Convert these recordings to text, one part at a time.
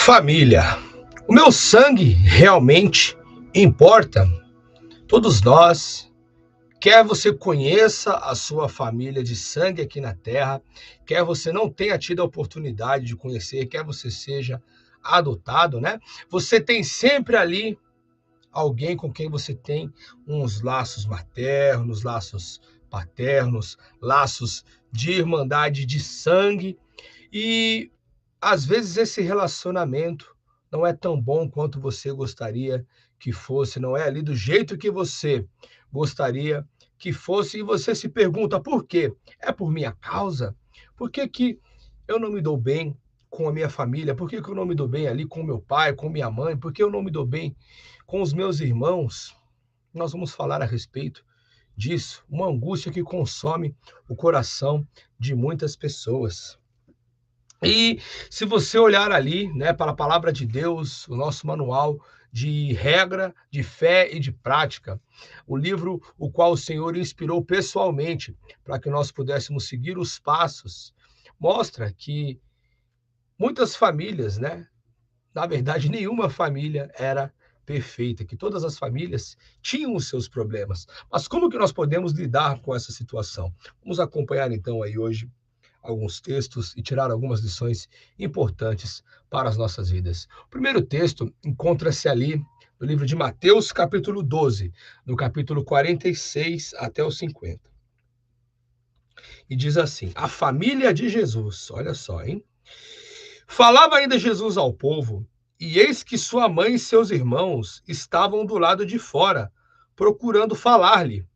Família. O meu sangue realmente importa? Todos nós, quer você conheça a sua família de sangue aqui na Terra, quer você não tenha tido a oportunidade de conhecer, quer você seja adotado, né? Você tem sempre ali alguém com quem você tem uns laços maternos, laços paternos, laços de irmandade de sangue. E às vezes esse relacionamento não é tão bom quanto você gostaria que fosse, não é ali do jeito que você gostaria que fosse, e você se pergunta por quê? É por minha causa? Por que que eu não me dou bem com a minha família? Por que que eu não me dou bem ali com meu pai, com minha mãe? Por que eu não me dou bem com os meus irmãos? Nós vamos falar a respeito disso, uma angústia que consome o coração de muitas pessoas. E se você olhar ali, né, para a palavra de Deus, o nosso manual de regra, de fé e de prática, o livro o qual o Senhor inspirou pessoalmente para que nós pudéssemos seguir os passos, mostra que muitas famílias, né, na verdade, nenhuma família era perfeita, que todas as famílias tinham os seus problemas. Mas como que nós podemos lidar com essa situação? Vamos acompanhar então aí hoje alguns textos e tirar algumas lições importantes para as nossas vidas. O primeiro texto encontra-se ali no livro de Mateus, capítulo 12, no capítulo 46 até o 50. E diz assim: a família de Jesus, olha só, hein? Falava ainda Jesus ao povo, e eis que sua mãe e seus irmãos estavam do lado de fora, procurando falar-lhe.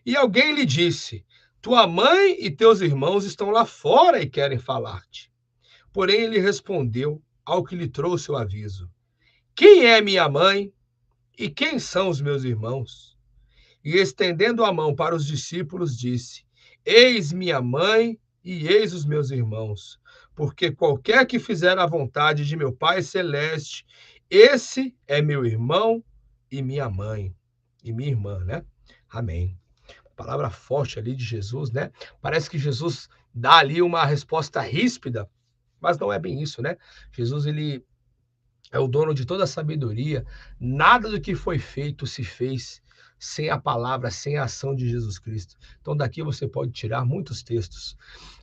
E alguém lhe disse: tua mãe e teus irmãos estão lá fora e querem falar-te. Porém, ele respondeu ao que lhe trouxe o aviso: quem é minha mãe e quem são os meus irmãos? E estendendo a mão para os discípulos, disse: eis minha mãe e eis os meus irmãos. Porque qualquer que fizer a vontade de meu Pai Celeste, esse é meu irmão e minha mãe, e minha irmã, né? Amém. Palavra forte ali de Jesus, né? Parece que Jesus dá ali uma resposta ríspida, mas não é bem isso, né? Jesus, ele é o dono de toda a sabedoria. Nada do que foi feito se fez sem a palavra, sem a ação de Jesus Cristo. Então daqui você pode tirar muitos textos.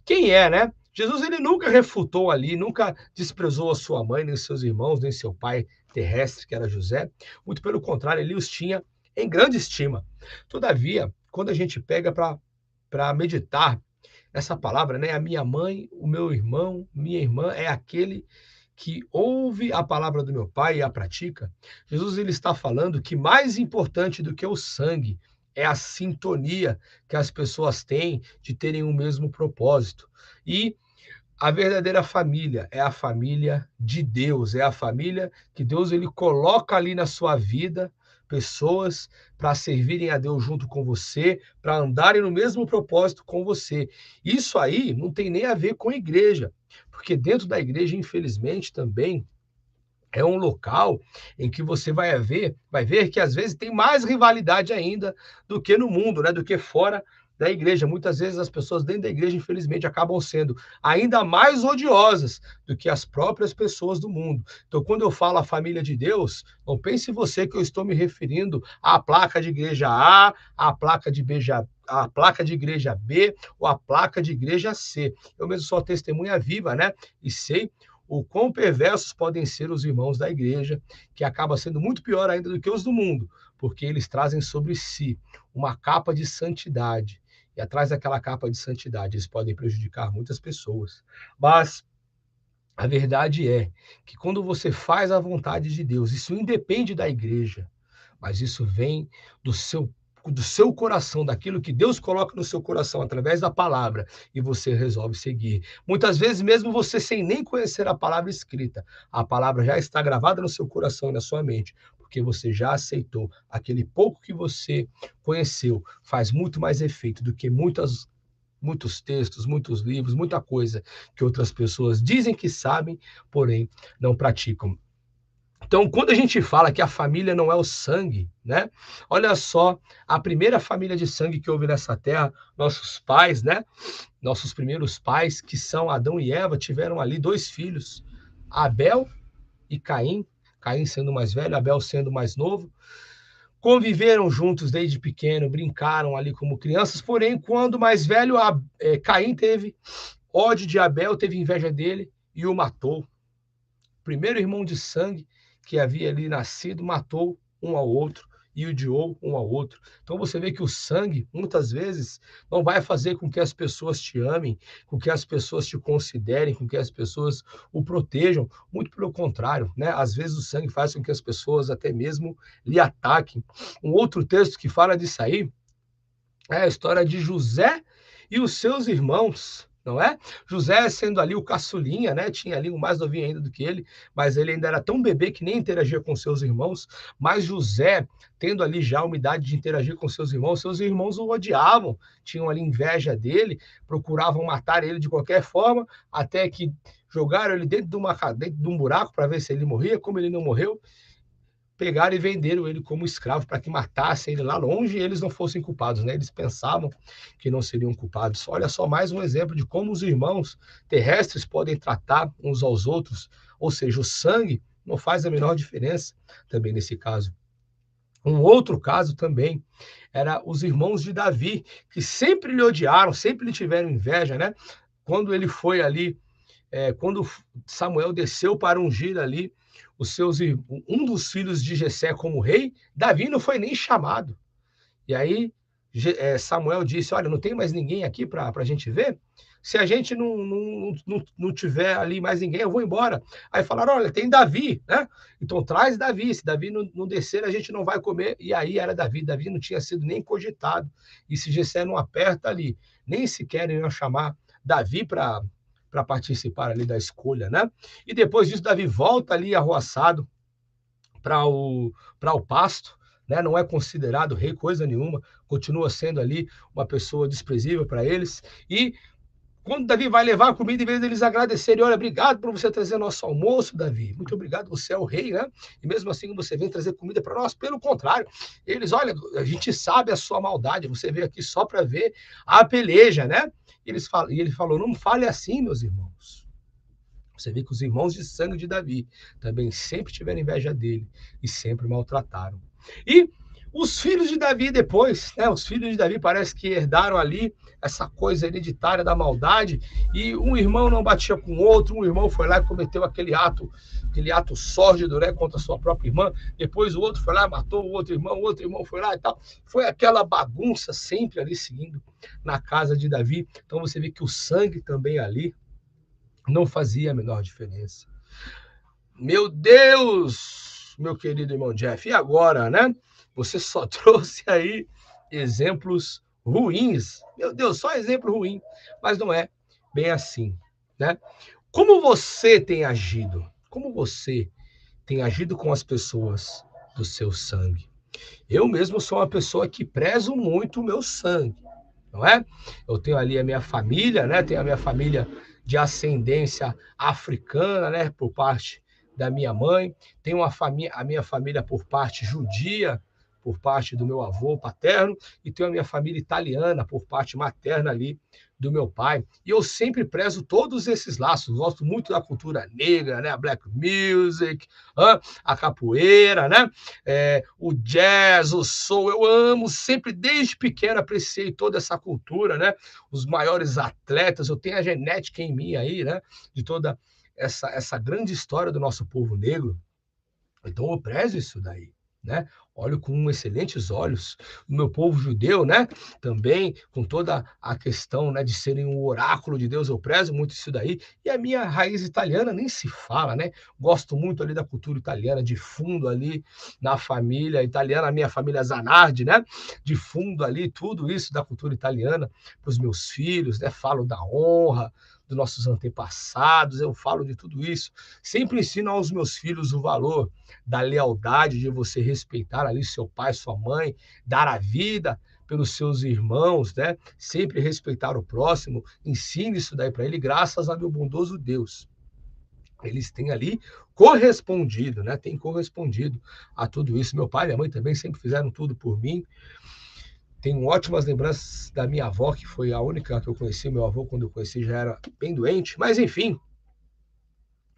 Quem é, né? Jesus, ele nunca refutou ali, nunca desprezou a sua mãe, nem seus irmãos, nem seu pai terrestre, que era José. Muito pelo contrário, ele os tinha em grande estima. Todavia, quando a gente pega para meditar essa palavra, né? A minha mãe, o meu irmão, minha irmã é aquele que ouve a palavra do meu pai e a pratica. Jesus, ele está falando que mais importante do que o sangue é a sintonia que as pessoas têm de terem o mesmo propósito. E a verdadeira família é a família de Deus, é a família que Deus, ele coloca ali na sua vida pessoas para servirem a Deus junto com você, para andarem no mesmo propósito com você. Isso aí não tem nem a ver com igreja, porque dentro da igreja, infelizmente, também é um local em que você vai ver que às vezes tem mais rivalidade ainda do que no mundo, né? Do que fora da igreja. Muitas vezes as pessoas dentro da igreja, infelizmente, acabam sendo ainda mais odiosas do que as próprias pessoas do mundo. Então, quando eu falo a família de Deus, não pense você que eu estou me referindo à placa de igreja A, à placa de igreja a placa de igreja B ou a placa de igreja C. Eu mesmo sou testemunha viva, né? E sei o quão perversos podem ser os irmãos da igreja, que acaba sendo muito pior ainda do que os do mundo, porque eles trazem sobre si uma capa de santidade. E atrás daquela capa de santidade, eles podem prejudicar muitas pessoas. Mas a verdade é que quando você faz a vontade de Deus, isso independe da igreja, mas isso vem do seu coração, daquilo que Deus coloca no seu coração através da palavra, e você resolve seguir. Muitas vezes, mesmo você sem nem conhecer a palavra escrita, a palavra já está gravada no seu coração e na sua mente, porque você já aceitou. Aquele pouco que você conheceu faz muito mais efeito do que muitos textos, muitos livros, muita coisa que outras pessoas dizem que sabem, porém não praticam. Então, quando a gente fala que a família não é o sangue, né? Olha só, a primeira família de sangue que houve nessa terra, nossos pais, né? Nossos primeiros pais, que são Adão e Eva, tiveram ali dois filhos, Abel e Caim, Caim sendo mais velho, Abel sendo mais novo, conviveram juntos desde pequeno, brincaram ali como crianças, porém, quando mais velho, Caim teve ódio de Abel, teve inveja dele e o matou. O primeiro irmão de sangue que havia ali nascido matou um ao outro e odiou um ao outro. Então você vê que o sangue, muitas vezes, não vai fazer com que as pessoas te amem, com que as pessoas te considerem, com que as pessoas o protejam. Muito pelo contrário, né? Às vezes o sangue faz com que as pessoas até mesmo lhe ataquem. Um outro texto que fala disso aí é a história de José e os seus irmãos, não é? José sendo ali o caçulinha, né? Tinha ali um mais novinho ainda do que ele, mas ele ainda era tão bebê que nem interagia com seus irmãos. Mas José, tendo ali já a umidade de interagir com seus irmãos o odiavam, tinham ali inveja dele, procuravam matar ele de qualquer forma, até que jogaram ele dentro de um buraco para ver se ele morria. Como ele não morreu, pegaram e venderam ele como escravo para que matassem ele lá longe e eles não fossem culpados, né? Eles pensavam que não seriam culpados. Olha só mais um exemplo de como os irmãos terrestres podem tratar uns aos outros, ou seja, o sangue não faz a menor diferença também nesse caso. Um outro caso também era os irmãos de Davi, que sempre lhe odiaram, sempre lhe tiveram inveja, né? Quando ele foi ali, quando Samuel desceu para ungir ali um dos filhos de Jessé como rei, Davi não foi nem chamado. E aí Samuel disse: olha, não tem mais ninguém aqui para a gente ver? Se a gente não tiver ali mais ninguém, eu vou embora. Aí falaram: olha, tem Davi, né? Então traz Davi. Se Davi não descer, a gente não vai comer. E aí era Davi. Davi não tinha sido nem cogitado. E se Jessé não aperta ali, nem sequer iam chamar Davi para participar ali da escolha, né? E depois disso, Davi volta ali arroaçado para o pasto, né? Não é considerado rei coisa nenhuma, continua sendo ali uma pessoa desprezível para eles. E quando Davi vai levar a comida, em vez deles agradecerem, olha, obrigado por você trazer nosso almoço, Davi. Muito obrigado, você é o rei, né? E mesmo assim você vem trazer comida para nós. Pelo contrário, eles, olha, a gente sabe a sua maldade, você veio aqui só para ver a peleja, né? E ele falou: não fale assim, meus irmãos. Você vê que os irmãos de sangue de Davi também sempre tiveram inveja dele e sempre maltrataram. E os filhos de Davi depois, né? Os filhos de Davi parece que herdaram ali essa coisa hereditária da maldade, e um irmão não batia com o outro, um irmão foi lá e cometeu aquele ato sórdido, né, contra a sua própria irmã, depois o outro foi lá e matou o outro irmão foi lá e tal. Foi aquela bagunça sempre ali seguindo na casa de Davi. Então você vê que o sangue também ali não fazia a menor diferença. Meu Deus, meu querido irmão Jeff, e agora, né? Você só trouxe aí exemplos ruins. Meu Deus, só exemplo ruim, mas não é bem assim, né? Como você tem agido? Como você tem agido com as pessoas do seu sangue? Eu mesmo sou uma pessoa que prezo muito o meu sangue, não é? Eu tenho ali a minha família, né? Tenho a minha família de ascendência africana, né? Por parte da minha mãe. Tenho a minha família por parte judia, por parte do meu avô paterno, e tenho a minha família italiana por parte materna ali do meu pai. E eu sempre prezo todos esses laços. Gosto muito da cultura negra, né? A black music, a capoeira, né? O jazz, o soul. Eu amo, sempre desde pequeno apreciei toda essa cultura, né? Os maiores atletas, eu tenho a genética em mim aí, né? De toda essa grande história do nosso povo negro. Então eu prezo isso daí, né? Olho com excelentes olhos o meu povo judeu, né? Também com toda a questão, né, de serem um oráculo de Deus, eu prezo muito isso daí. E a minha raiz italiana nem se fala, né? Gosto muito ali da cultura italiana, de fundo ali na família italiana, a minha família Zanardi, né? De fundo ali, tudo isso da cultura italiana para os meus filhos, né? Falo da honra dos nossos antepassados, eu falo de tudo isso. Sempre ensino aos meus filhos o valor da lealdade, de você respeitar ali seu pai, sua mãe, dar a vida pelos seus irmãos, né? Sempre respeitar o próximo. Ensine isso daí para ele, graças a meu bondoso Deus. Eles têm ali correspondido, né? Tem correspondido a tudo isso. Meu pai e minha mãe também sempre fizeram tudo por mim. Tenho ótimas lembranças da minha avó, que foi a única que eu conheci. Meu avô, quando eu conheci, já era bem doente. Mas, enfim,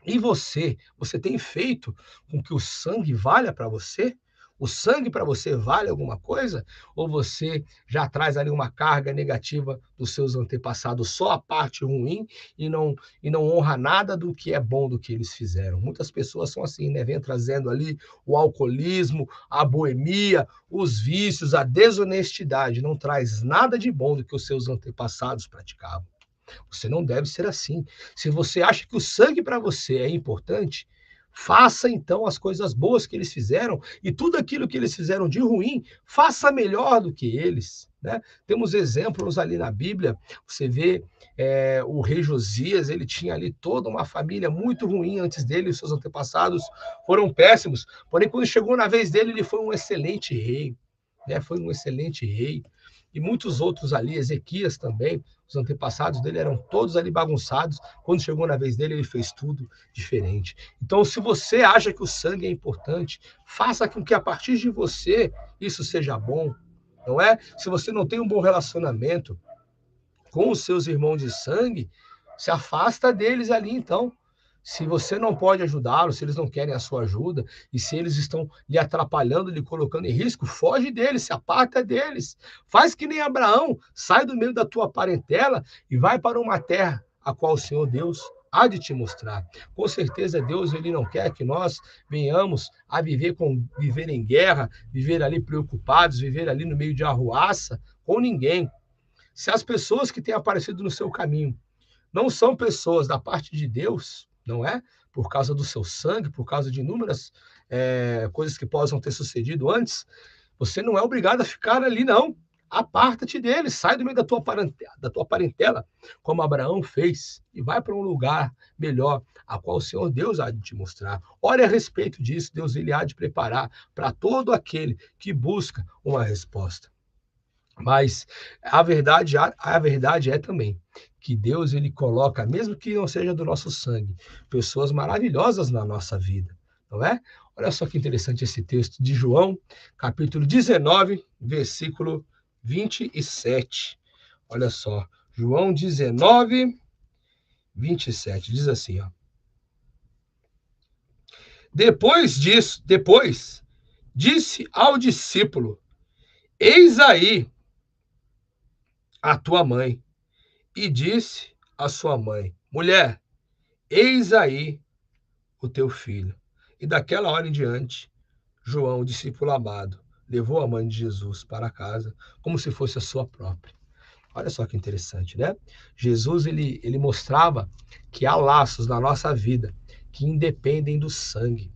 E você tem feito com que o sangue valha para você? O sangue para você vale alguma coisa? Ou você já traz ali uma carga negativa dos seus antepassados, só a parte ruim, e não honra nada do que é bom do que eles fizeram? Muitas pessoas são assim, né? Vem trazendo ali o alcoolismo, a boemia, os vícios, a desonestidade. Não traz nada de bom do que os seus antepassados praticavam. Você não deve ser assim. Se você acha que o sangue para você é importante, faça então as coisas boas que eles fizeram, e tudo aquilo que eles fizeram de ruim, faça melhor do que eles. Né? Temos exemplos ali na Bíblia. Você vê o rei Josias, ele tinha ali toda uma família muito ruim antes dele, os seus antepassados foram péssimos, porém quando chegou na vez dele, ele foi um excelente rei. Né? Foi um excelente rei. E muitos outros ali, Ezequias também, os antepassados dele eram todos ali bagunçados. Quando chegou na vez dele, ele fez tudo diferente. Então, se você acha que o sangue é importante, faça com que a partir de você isso seja bom, não é? Se você não tem um bom relacionamento com os seus irmãos de sangue, se afasta deles ali, então. Se você não pode ajudá-los, se eles não querem a sua ajuda, e se eles estão lhe atrapalhando, lhe colocando em risco, foge deles, se aparta deles. Faz que nem Abraão, sai do meio da tua parentela e vai para uma terra a qual o Senhor Deus há de te mostrar. Com certeza Deus ele não quer que nós venhamos a viver em guerra, viver ali preocupados, viver ali no meio de arruaça com ninguém. Se as pessoas que têm aparecido no seu caminho não são pessoas da parte de Deus, não é? Por causa do seu sangue, por causa de inúmeras coisas que possam ter sucedido antes, você não é obrigado a ficar ali, não. Aparta-te deles, sai do meio da tua parentela, como Abraão fez, e vai para um lugar melhor, a qual o Senhor Deus há de te mostrar. Ore a respeito disso, Deus ele há de preparar para todo aquele que busca uma resposta. Mas a verdade é também que Deus ele coloca, mesmo que não seja do nosso sangue, pessoas maravilhosas na nossa vida, não é? Olha só que interessante esse texto de João, capítulo 19, versículo 27. Olha só, João 19, 27, diz assim, ó. Depois disse ao discípulo: Eis aí a tua mãe. E disse à sua mãe: Mulher, eis aí o teu filho. E daquela hora em diante, João, o discípulo amado, levou a mãe de Jesus para casa como se fosse a sua própria. Olha só que interessante, né? Jesus ele mostrava que há laços na nossa vida que independem do sangue.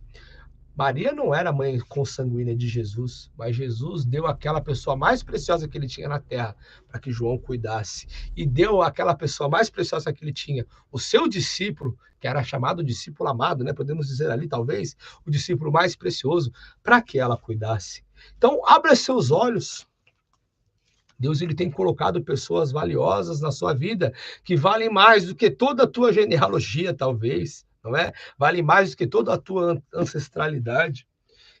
Maria não era mãe consanguínea de Jesus, mas Jesus deu aquela pessoa mais preciosa que ele tinha na terra para que João cuidasse. E deu aquela pessoa mais preciosa que ele tinha, o seu discípulo, que era chamado discípulo amado, né? Podemos dizer ali, talvez, o discípulo mais precioso, para que ela cuidasse. Então, abra seus olhos. Deus ele tem colocado pessoas valiosas na sua vida que valem mais do que toda a tua genealogia, talvez, não é? Vale mais do que toda a tua ancestralidade.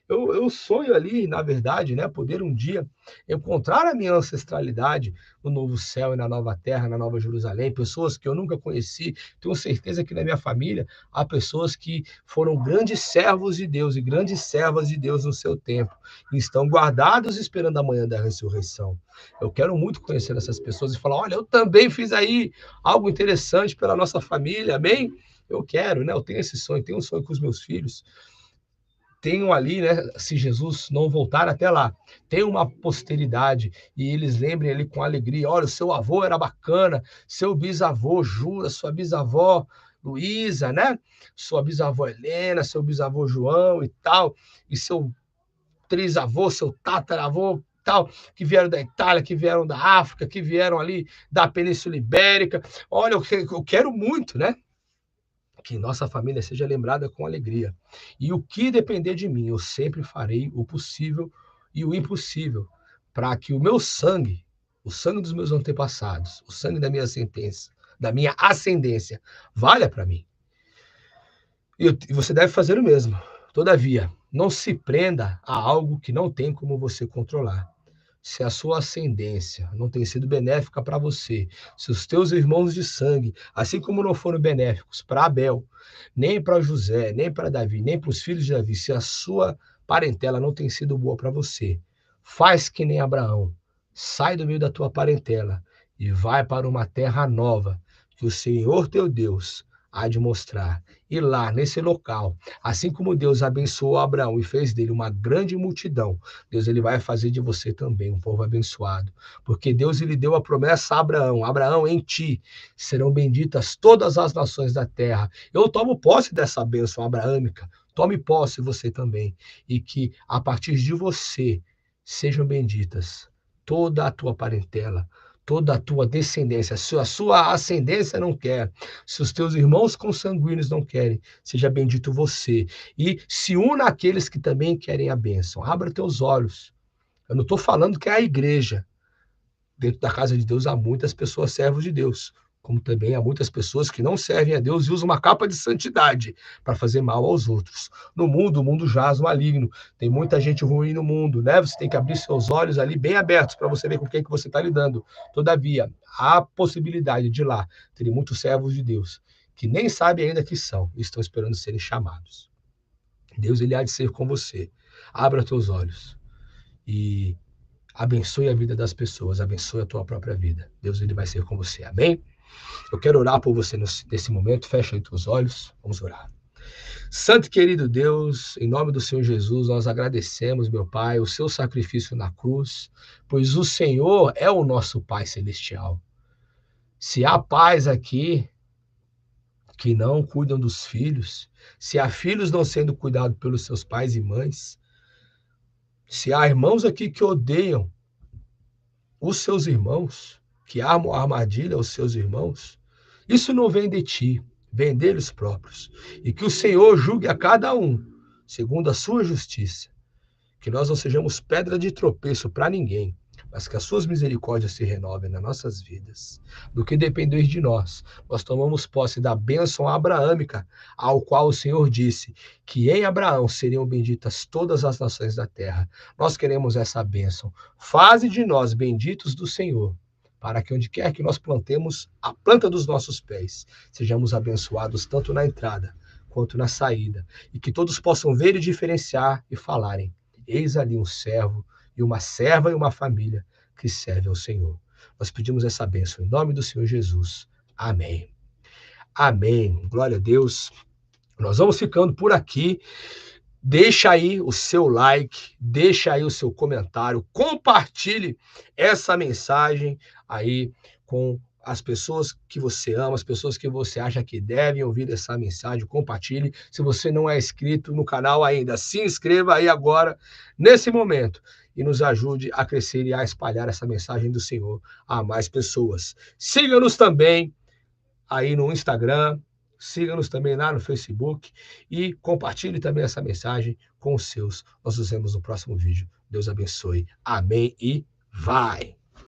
Eu sonho ali, na verdade, né, poder um dia encontrar a minha ancestralidade no novo céu e na nova terra, na nova Jerusalém, pessoas que eu nunca conheci. Tenho certeza que na minha família há pessoas que foram grandes servos de Deus e grandes servas de Deus no seu tempo e estão guardados esperando a manhã da ressurreição. Eu quero muito conhecer essas pessoas e falar: olha, eu também fiz aí algo interessante pela nossa família, amém? Eu quero, né? Eu tenho esse sonho, tenho um sonho com os meus filhos. Tenham ali, né, se Jesus não voltar até lá, tem uma posteridade e eles lembrem ali com alegria: olha, o seu avô era bacana, seu bisavô Jura, sua bisavó Luísa, né? Sua bisavó Helena, seu bisavô João e tal, e seu trisavô, seu tataravô, tal, que vieram da Itália, que vieram da África, que vieram ali da Península Ibérica. Olha, eu quero muito, né? Que nossa família seja lembrada com alegria. E o que depender de mim, eu sempre farei o possível e o impossível para que o meu sangue, o sangue dos meus antepassados, o sangue da minha sentença, da minha ascendência, valha para mim. E você deve fazer o mesmo. Todavia, não se prenda a algo que não tem como você controlar. se a sua ascendência não tem sido benéfica para você, se os teus irmãos de sangue, assim como não foram benéficos para Abel, nem para José, nem para Davi, nem para os filhos de Davi, se a sua parentela não tem sido boa para você, faz que nem Abraão, sai do meio da tua parentela e vai para uma terra nova que o Senhor teu Deus há de mostrar. E lá, nesse local, assim como Deus abençoou Abraão e fez dele uma grande multidão, Deus ele vai fazer de você também um povo abençoado. Porque Deus ele deu a promessa a Abraão: Abraão, em ti serão benditas todas as nações da terra. Eu tomo posse dessa bênção abraâmica. Tome posse você também. E que a partir de você sejam benditas toda a tua parentela, toda a tua descendência. Se a sua ascendência não quer, se os teus irmãos consanguíneos não querem, seja bendito você. E se una àqueles que também querem a bênção. Abra teus olhos. Eu não estou falando que é a igreja. Dentro da casa de Deus há muitas pessoas servos de Deus, como também há muitas pessoas que não servem a Deus e usam uma capa de santidade para fazer mal aos outros. No mundo, o mundo jaz maligno. Tem muita gente ruim no mundo, né? Você tem que abrir seus olhos ali bem abertos para você ver com quem que você está lidando. Todavia, há possibilidade de lá terem muitos servos de Deus que nem sabem ainda que são e estão esperando serem chamados. Deus ele há de ser com você. Abra teus olhos e abençoe a vida das pessoas, abençoe a tua própria vida. Deus ele vai ser com você, amém? Eu quero orar por você nesse momento, fecha aí teus olhos, vamos orar. Santo e querido Deus, em nome do Senhor Jesus, nós agradecemos, meu Pai, o seu sacrifício na cruz, pois o Senhor é o nosso Pai Celestial. Se há pais aqui que não cuidam dos filhos, se há filhos não sendo cuidados pelos seus pais e mães, se há irmãos aqui que odeiam os seus irmãos, que armam armadilha aos seus irmãos, isso não vem de ti, vem deles próprios. E que o Senhor julgue a cada um, segundo a sua justiça. Que nós não sejamos pedra de tropeço para ninguém, mas que as suas misericórdias se renovem nas nossas vidas. Do que depender de nós, nós tomamos posse da bênção abraâmica, ao qual o Senhor disse que em Abraão seriam benditas todas as nações da terra. Nós queremos essa bênção. Faze de nós benditos do Senhor, para que onde quer que nós plantemos a planta dos nossos pés, sejamos abençoados tanto na entrada quanto na saída, e que todos possam ver e diferenciar e falarem: eis ali um servo e uma serva e uma família que serve ao Senhor. Nós pedimos essa bênção em nome do Senhor Jesus. Amém. Amém. Glória a Deus. Nós vamos ficando por aqui. Deixa aí o seu like, deixa aí o seu comentário, compartilhe essa mensagem aí com as pessoas que você ama, as pessoas que você acha que devem ouvir essa mensagem, compartilhe. Se você não é inscrito no canal ainda, se inscreva aí agora, nesse momento, e nos ajude a crescer e a espalhar essa mensagem do Senhor a mais pessoas. Siga-nos também aí no Instagram, siga-nos também lá no Facebook e compartilhe também essa mensagem com os seus. Nós nos vemos no próximo vídeo. Deus abençoe. Amém e vai!